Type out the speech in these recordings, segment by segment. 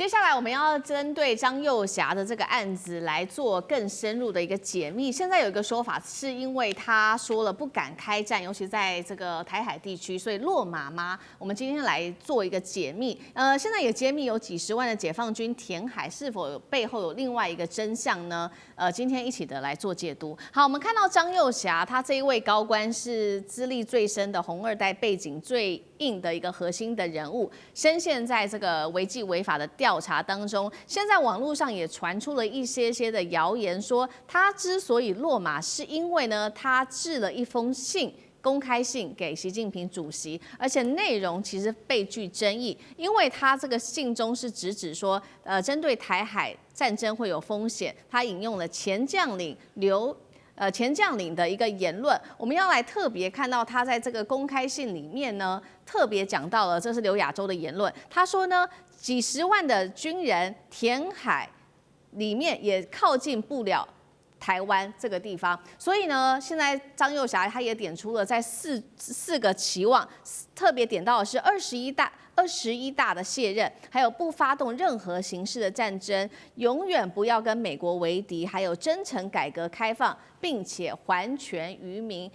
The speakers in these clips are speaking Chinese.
接下来我们要针对张幼霞的这个案子来做更深入的一个解密。现在有一个说法，是因为他说了不敢开战，尤其在这个台海地区，所以落马吗？我们今天来做一个解密。现在也揭秘有几十万的解放军填海，是否有背后有另外一个真相呢？今天一起的来做解读。好，我们看到张幼霞，他这一位高官是资历最深的红二代背景最硬的一个核心的人物，深陷在这个违纪违法的调查当中。现在网络上也传出了一些的谣言，说他之所以落马，是因为呢，他致了一封信。公开信给习近平主席，而且内容其实倍具争议，因为他这个信中是直指说，针对台海战争会有风险，他引用了前将领的一个言论，我们要来特别看到他在这个公开信里面呢，特别讲到了，这是刘亚洲的言论，他说呢，几十万的军人填海里面也靠近不了台湾这个地方，所以呢，现在张幼霞他也点出了在四个期望，特别点到的是21大的卸任，还有不发动任何形式的战争，永远不要跟美国为敌，还有真诚改革开放，并且还权于民。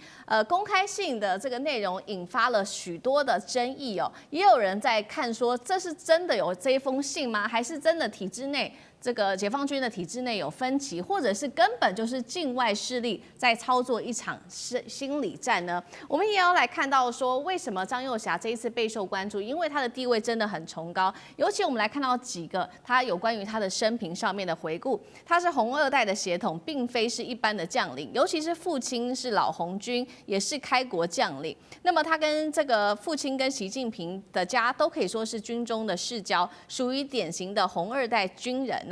公开信的这个内容引发了许多的争议哦，也有人在看说，这是真的有这封信吗？还是真的体制内？这个解放军的体制内有分歧，或者是根本就是境外势力在操作一场心理战呢？我们也要来看到说，为什么张幼霞这一次备受关注？因为她的地位真的很崇高。尤其我们来看到几个她有关于她的生平上面的回顾，她是红二代的血统，并非是一般的将领，尤其是父亲是老红军，也是开国将领。那么他跟这个父亲跟习近平的家都可以说是军中的世交，属于典型的红二代军人。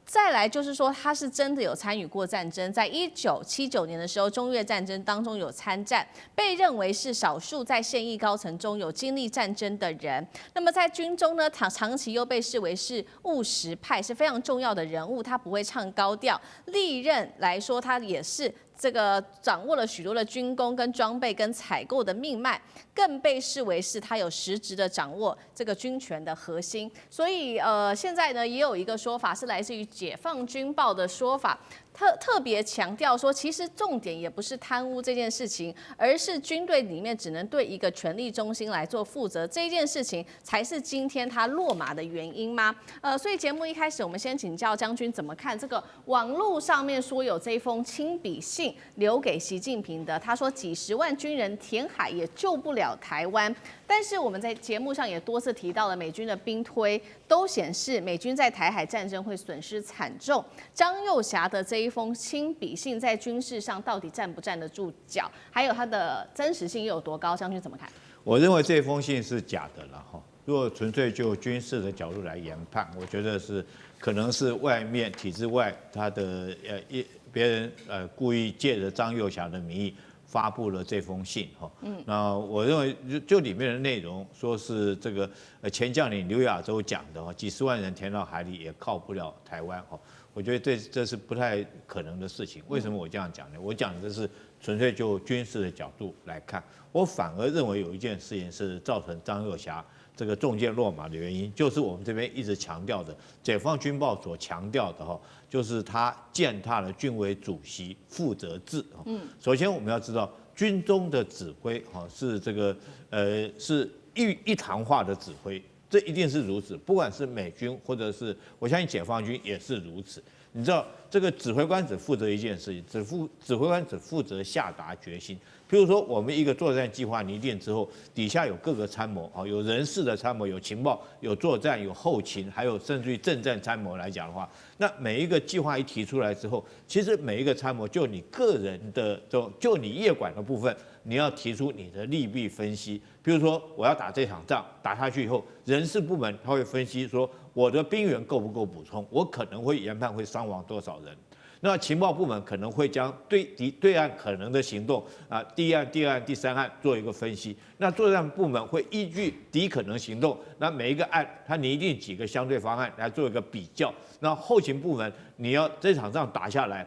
再来就是说，他是真的有参与过战争，在1979年的时候，中越战争当中有参战，被认为是少数在现役高层中有经历战争的人。那么在军中呢，长期又被视为是务实派，是非常重要的人物，他不会唱高调。历任来说，他也是这个掌握了许多的军工跟装备跟采购的命脉，更被视为是他有实质的掌握这个军权的核心。所以现在呢也有一个说法是来自于解放军报的说法，特别强调说，其实重点也不是贪污这件事情，而是军队里面只能对一个权力中心来做负责，这件事情才是今天他落马的原因吗？所以节目一开始，我们先请教将军怎么看这个网络上面说有这封亲笔信留给习近平的，他说几十万军人填海也救不了台湾。但是我们在节目上也多次提到了美军的兵推，都显示美军在台海战争会损失惨重。张幼霞的这一封亲笔信在军事上到底站不站得住脚，还有它的真实性又有多高？将军怎么看？我认为这封信是假的了哈。如果纯粹就军事的角度来研判，我觉得是可能是外面体制外他的别人故意借着张幼霞的名义发布了这封信哈。那我认为就里面的内容说是这个前将领刘亚洲讲的哈，几十万人填到海里也靠不了台湾哈。我觉得这是不太可能的事情。为什么我这样讲呢？我讲的是纯粹就军事的角度来看，我反而认为有一件事情是造成张幼霞这个中箭落马的原因，就是我们这边一直强调的，解放军报所强调的哈，就是他践踏了军委主席负责制。首先我们要知道，军中的指挥哈是这个是一堂化的指挥。这一定是如此，不管是美军或者是我相信解放军也是如此。你知道，这个指挥官只负责一件事情，指挥官只负责下达决心。譬如说，我们一个作战计划拟定之后，底下有各个参谋啊，有人事的参谋，有情报，有作战，有后勤，还有甚至于政战参谋来讲的话，那每一个计划一提出来之后，其实每一个参谋就你个人的就你业管的部分，你要提出你的利弊分析。比如说，我要打这场仗，打下去以后，人事部门他会分析说，我的兵员够不够补充，我可能会研判会伤亡多少人。那情报部门可能会将对岸可能的行动第一案、第二案、第三案做一个分析。那作战部门会依据敌可能行动，那每一个案它拟定几个相对方案来做一个比较。那后勤部门你要这场仗打下来，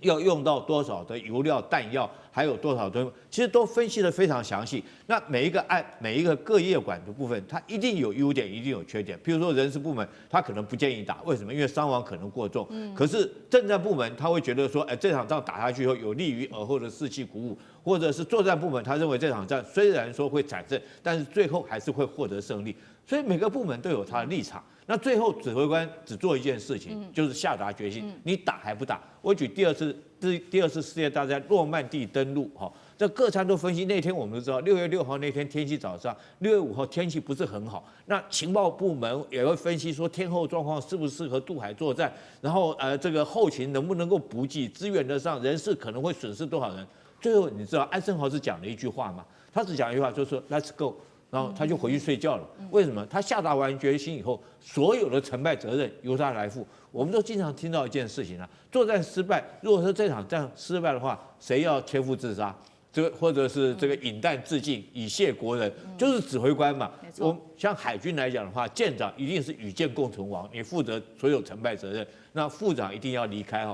要用到多少的油料、弹药，还有多少东西，其实都分析得非常详细。那每一个各业管的部分，它一定有优点，一定有缺点。譬如说人事部门，他可能不建议打，为什么？因为伤亡可能过重。可是政战部门他会觉得说，这场仗打下去以后，有利于尔后的士气鼓舞，或者是作战部门，他认为这场仗虽然说会惨胜，但是最后还是会获得胜利。所以每个部门都有他的立场。那最后指挥官只做一件事情，就是下达决心，你打还不打？我举第二次世界大战诺曼底登陆，这各参都分析。那天我们都知道，6月6号那天天气早上，6月5号天气不是很好。那情报部门也会分析说天候状况适不适合渡海作战，然后这个后勤能不能够补给，支援得上，人事可能会损失多少人。最后你知道安森豪是讲了一句话吗？他只讲一句话，就是说 Let's go。然后他就回去睡觉了。为什么？他下达完决心以后，所有的成败责任由他来负。我们都经常听到一件事情啊，作战失败，如果说这场战失败的话，谁要切腹自杀？这个或者是这个引弹自尽，以谢国人，就是指挥官嘛。我像海军来讲的话，舰长一定是与舰共存亡，你负责所有成败责任。那副长一定要离开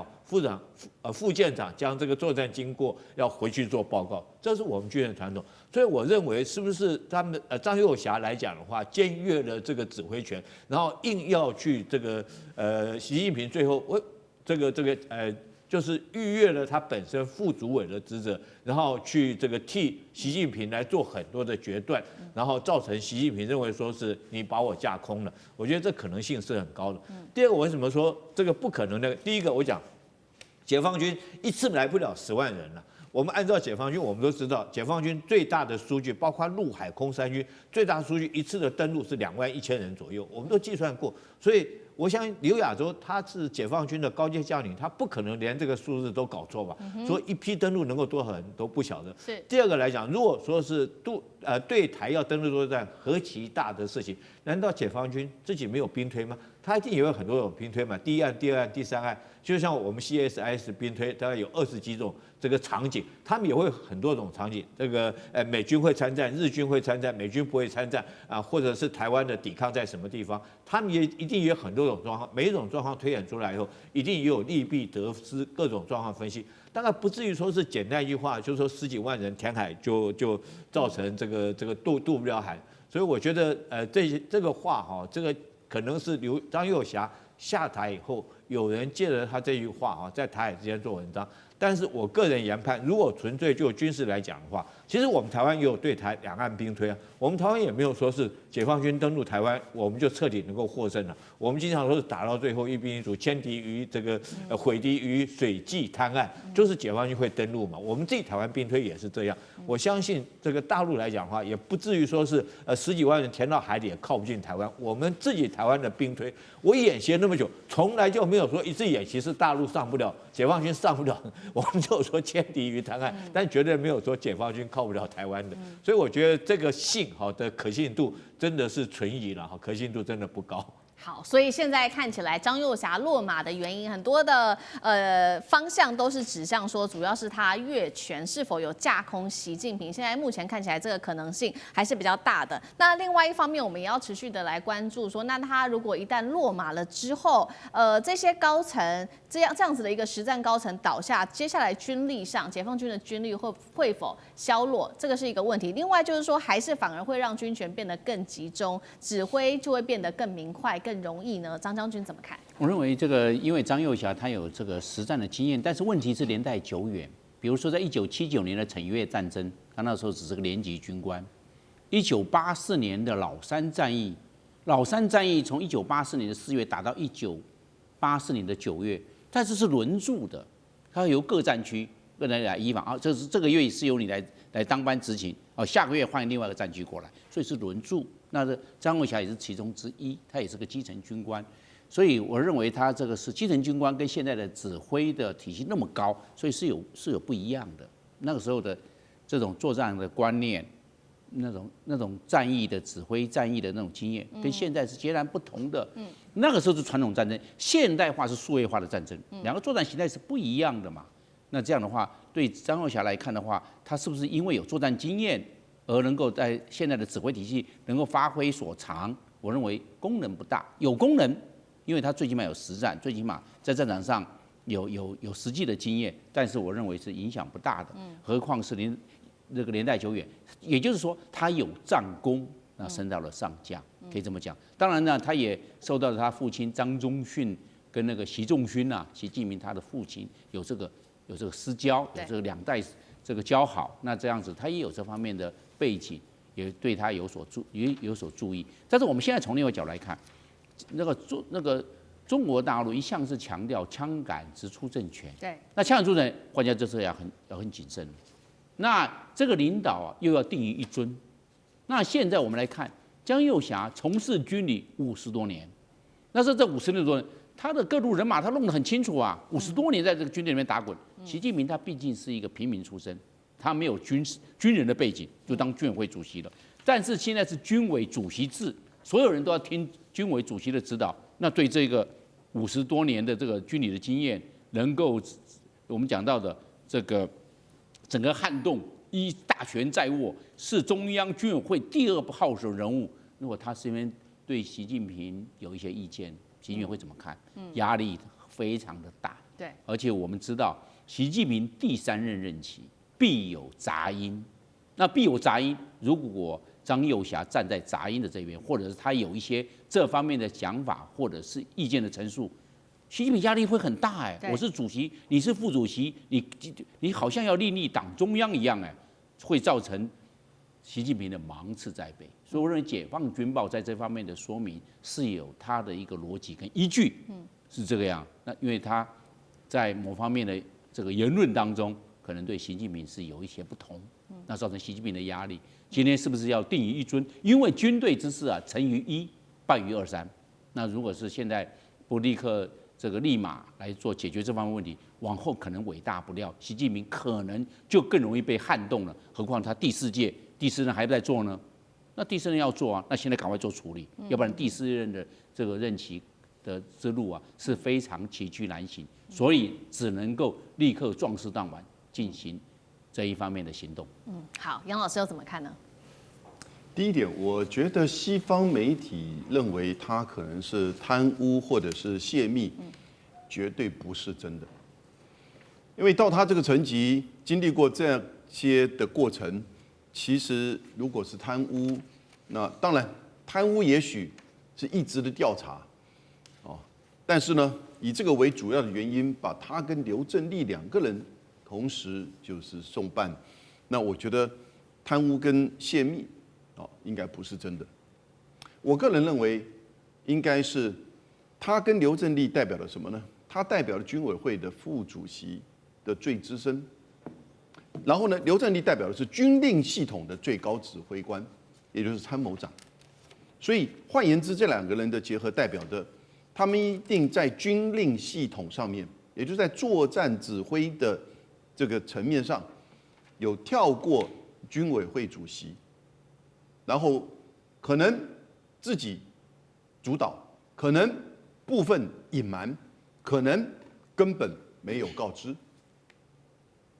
副舰长将这个作战经过要回去做报告，这是我们军人传统。所以我认为，是不是他们张又侠来讲的话，僭越了这个指挥权，然后硬要去这个习近平最后就是逾越了他本身副主委的职责，然后去这个替习近平来做很多的决断，然后造成习近平认为说是你把我架空了。我觉得这可能性是很高的。第二个，我为什么说这个不可能呢？第一个，我讲解放军一次来不了10万人了。我们按照解放军，我们都知道，解放军最大的数据，包括陆海空三军最大的数据，一次的登陆是21000人左右，我们都计算过。所以我想刘亚洲他是解放军的高阶将领，他不可能连这个数字都搞错吧？所以一批登陆能够多少人都不晓得。是。第二个来讲，如果说是对台要登陆作战何其大的事情，难道解放军自己没有兵推吗？他一定也有很多种兵推嘛，第一岸、第二岸、第三岸，就像我们 CSIS 兵推，大概有20几种这个场景，他们也会很多种场景。这个美军会参战，日军会参战，美军不会参战啊，或者是台湾的抵抗在什么地方，他们也一定有很多种状况，每一种状况推演出来以后，一定也有利弊得失各种状况分析。大概不至于说是简单一句话，就是说10几万人填海就造成这个渡不了海。所以我觉得这个话这个可能是张又侠下台以后，有人借着他这句话在台海之间做文章。但是我个人研判，如果纯粹就军事来讲的话，其实我们台湾也有对台两岸兵推啊。我们台湾也没有说是解放军登陆台湾，我们就彻底能够获胜了。我们经常说是打到最后一兵一卒，歼敌于这个毁敌于水际滩岸，就是解放军会登陆嘛。我们自己台湾兵推也是这样。我相信这个大陆来讲的话，也不至于说是10几万人填到海里也靠不进台湾。我们自己台湾的兵推，我演习那么久，从来就没有说一次演习是大陆上不了，解放军上不了。我们就说歼敌于滩岸，但绝对没有说解放军靠不了台湾的，所以我觉得这个信的可信度真的是存疑了，可信度真的不高。好，所以现在看起来张又侠落马的原因，很多的方向都是指向说，主要是他越权是否有架空习近平。现在目前看起来这个可能性还是比较大的。那另外一方面，我们也要持续的来关注说，那他如果一旦落马了之后，这些高层这样子的一个实战高层倒下，接下来军力上，解放军的军力会否削弱，这个是一个问题。另外就是说，还是反而会让军权变得更集中，指挥就会变得更明快。更容易呢？张将军怎么看？我认为这个，因为张又侠他有这个实战的经验，但是问题是年代久远。比如说，在1979年的陈越战争，他那时候只是个连级军官。1984年的老三战役，从1984年的4月打到1984年的9月，但是是轮驻的，它由各战区各人来依防这个月是由你来当班执行，下个月换另外一个战区过来，所以是轮驻。那张又侠也是其中之一，他也是个基层军官，所以我认为他这个是基层军官跟现在的指挥的体系那么高，所以是有不一样的。那个时候的这种作战的观念，那种战役的指挥、战役的那种经验，跟现在是截然不同的。那个时候是传统战争，现代化是数位化的战争，两个作战形态是不一样的嘛。那这样的话，对张又侠来看的话，他是不是因为有作战经验？而能够在现在的指挥体系能够发挥所长，我认为功能不大，有功能，因为他最起码有实战，最起码在战场上有实际的经验，但是我认为是影响不大的。何况是那个年代久远，也就是说他有战功，那升到了上将，可以这么讲。当然呢，他也受到了他父亲张宗逊跟那个习仲勋啊，习近平他的父亲有这个私交，有这个两代这个交好，那这样子他也有这方面的背景，也对他有所注意。但是我们现在从另外一个角度来看，那个中国大陆一向是强调枪杆直出政权，对，那枪杆直出政权，换家这次要很谨慎。那这个领导啊，又要定于一尊。那现在我们来看，江右侠从事军旅50多年，那是这50多年，他的各路人马他弄得很清楚啊，50多年在这个军队里面打滚。习近平他毕竟是一个平民出身，他没有军人的背景，就当军委会主席了。但是现在是军委主席制，所有人都要听军委主席的指导。那对这个50多年的这个军旅的经验，能够我们讲到的这个整个撼动一大权在握，是中央军委会第2号手人物。如果他身边对习近平有一些意见，习近平会怎么看？压力非常的大。对，而且我们知道，习近平第3任任期必有杂音。那必有杂音，如果张又侠站在杂音的这边，或者是他有一些这方面的想法或者是意见的陈述，习近平压力会很大哎。我是主席，你是副主席，你好像要另立党中央一样哎，会造成习近平的芒刺在背。所以我认为《解放军报》在这方面的说明是有它的一个逻辑跟依据，是这个样。那因为他在某方面的这个言论当中，可能对习近平是有一些不同，那造成习近平的压力。今天是不是要定于一尊？因为军队之事啊，成于一，败于2、3。那如果是现在不立刻立马来做解决这方面问题，往后可能伟大不了，习近平可能就更容易被撼动了。何况他第4任还在做呢？那第4任要做啊，那现在赶快做处理，要不然第4任的这个任期的之路啊是非常崎岖难行，所以只能够立刻壮士当晚进行这一方面的行动。好，杨老师又怎么看呢？第一点，我觉得西方媒体认为他可能是贪污或者是泄密，绝对不是真的。因为到他这个层级，经历过这些的过程，其实如果是贪污，那当然贪污也许是一直的调查，但是呢，以这个为主要的原因，把他跟刘振立2个人同时就是送办，那我觉得贪污跟泄密应该不是真的。我个人认为，应该是他跟刘振立代表了什么呢？他代表了军委会的副主席的最资深，然后呢，刘振立代表的是军令系统的最高指挥官，也就是参谋长。所以换言之，这2个人的结合代表的，他们一定在军令系统上面，也就是在作战指挥的这个层面上，有跳过军委会主席，然后可能自己主导，可能部分隐瞒，可能根本没有告知。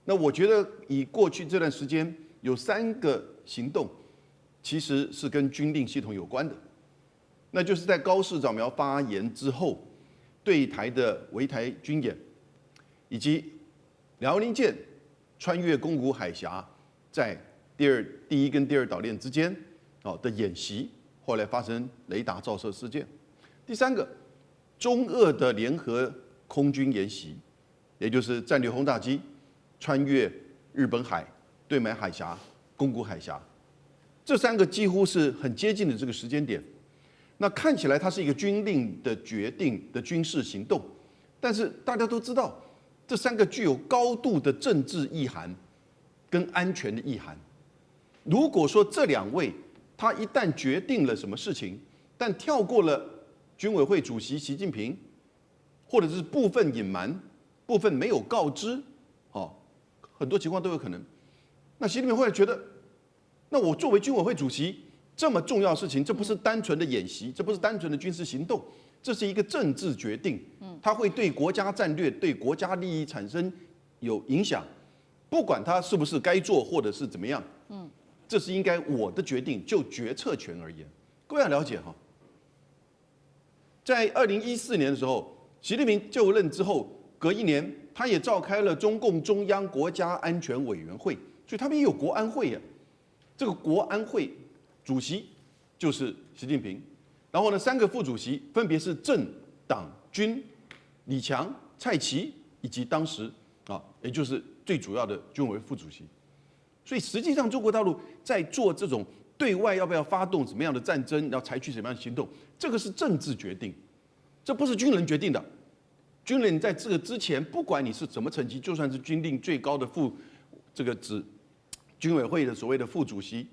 那我觉得以过去这段时间有3个行动，其实是跟军令系统有关的，那就是在高市早苗发言之后，对台的围台军演，以及辽宁舰穿越宫古海峡，在第1跟第2岛链之间的演习，后来发生雷达照射事件。第3个，中俄的联合空军演习，也就是战略轰炸机穿越日本海、对马海峡、宫古海峡，这3个几乎是很接近的这个时间点。那看起来它是一个军令的决定的军事行动，但是大家都知道，这3个具有高度的政治意涵跟安全的意涵。如果说这2位他一旦决定了什么事情，但跳过了军委会主席习近平，或者是部分隐瞒、部分没有告知，很多情况都有可能。那习近平会觉得，那我作为军委会主席，这么重要的事情，这不是单纯的演习，这不是单纯的军事行动，这是一个政治决定，它会对国家战略、对国家利益产生有影响，不管它是不是该做或者是怎么样，这是应该我的决定，就决策权而言。各位要了解在2014年的时候，习近平就任之后，隔一年他也召开了中共中央国家安全委员会，所以他们也有国安会呀。这个国安会主席就是习近平，然后呢，3个副主席分别是政、党、军、李强、蔡奇以及当时也就是最主要的军委副主席。所以实际上，中国大陆在做这种对外要不要发动什么样的战争，要采取什么样的行动，这个是政治决定，这不是军人决定的。军人在这个之前，不管你是什么层级，就算是军令最高的指军委会的所谓的副主席，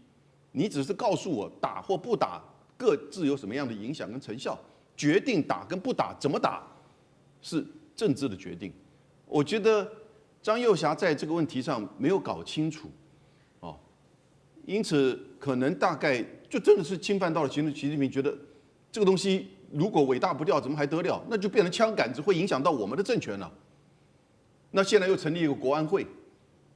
你只是告诉我打或不打各自有什么样的影响跟成效，决定打跟不打怎么打是政治的决定。我觉得张又侠在这个问题上没有搞清楚。因此，可能大概就真的是侵犯到了习近平觉得这个东西如果尾大不掉，怎么还得了？那就变成枪杆子，会影响到我们的政权了。那现在又成立一个国安会，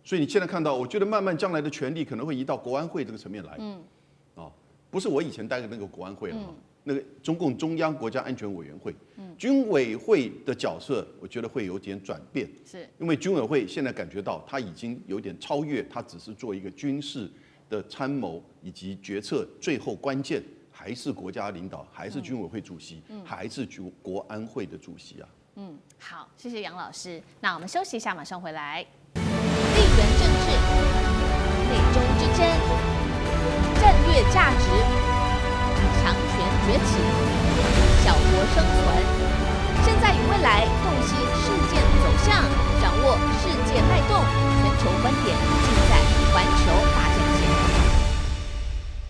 所以你现在看到，我觉得慢慢将来的权力可能会移到国安会这个层面来。不是我以前待的那个国安会了，那个中共中央国家安全委员会，军委会的角色，我觉得会有点转变。是因为军委会现在感觉到它已经有点超越，它只是做一个军事的参谋以及决策，最后关键还是国家领导，还是军委会主席，还是国安会的主席啊。好，谢谢杨老师。那我们休息一下，马上回来。地缘政治、内中之争、战略价值、强权崛起、小国生存，现在与未来洞悉事件走向，掌握世界脉动，全球观点。